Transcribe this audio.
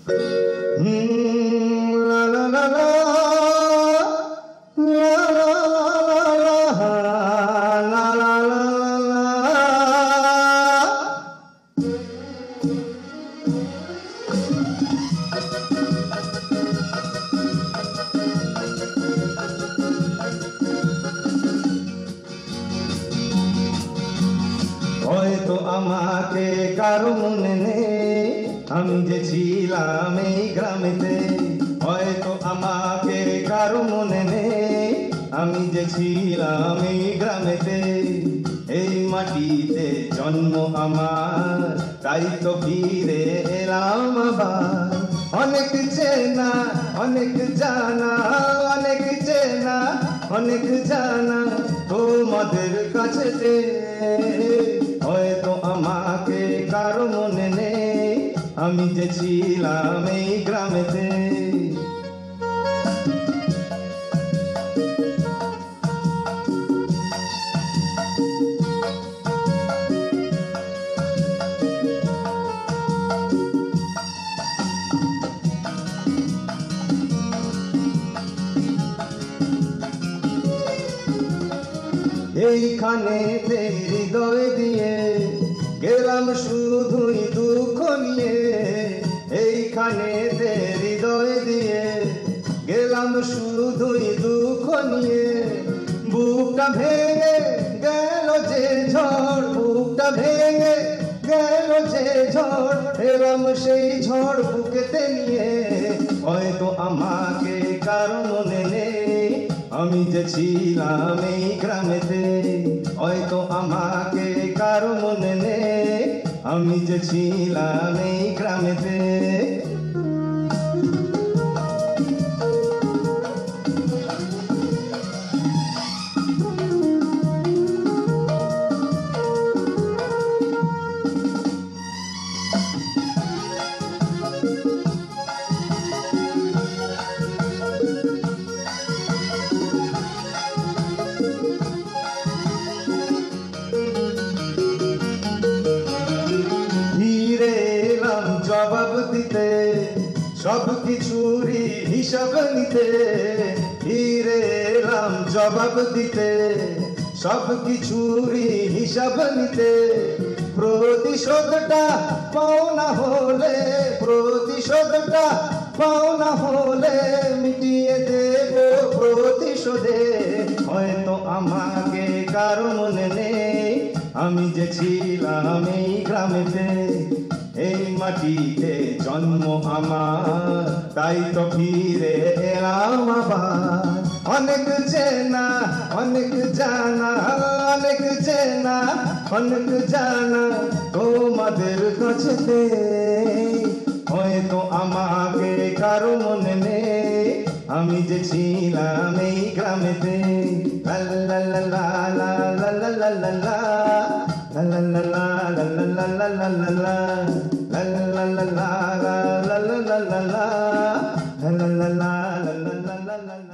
La la la la, la la la la, la la la la. হয়তো আমাকে কারো মনে নেই, আমি যে ছিলাম এই গ্রামেতে। হয়তো আমাকে কারো মনে নেই, আমি যে ছিলাম এই গ্রামেতে। এই মাটিতে জন্ম আমার, তাই তো ফিরে এলাম আবার। অনেক চেনা অনেক জানা, অনেক চেনা অনেক জানা তোমাদের কাছেতে। হয়তো আমাকে কারো মনে নেই, আমি যে ছিলাম এই গ্রামেতে। এইখানে হৃদয় দিয়ে গেলাম শুধুই দুঃখ নিয়ে। এইখানে হৃদয় দিয়ে গেলাম শুধুই দুঃখ নিয়ে। বুকটা ভেঙে গেল যে ঝড়, বুকটা ভেঙে গেল যে ঝড়, এলাম সেই ঝড় বুকেতে নিয়ে। হয়তো আমাকে কারো মনে নেই, আমি যে ছিলাম এই গ্রামেতে। হয়তো আমাকে কারো মনে নেই, আমি যে ছিলাম এই গ্রামেতে। জবাব দিতে সব কিছুরই হিসাব নিতে। ফিরে এলাম জবাব দিতে সব কিছুরই হিসাব নিতে। প্রতিশোধটা পাওনা হলে, প্রতিশোধটা পাওনা হলে মিটিয়ে দেব প্রতিশোধে। হয়তো আমাকে কারো মনে নেই, আমি যে ছিলাম এই গ্রামেতে। এই মাটিতে জন্ম আমার, তাই তো ফিরে এলাম আবার। অনেক চেনা অনেক জানা, অনেক চেনা অনেক জানা তোমাদের কাছেতে। হয়তো আমাকে কারো মনে নেই, আমি যে ছিলাম এই গ্রামেতে। লা লা লা লা লা লা লা লা লা লা, la la la la la la la la la la, la la la la la la la la la la, la la la la la la la la la.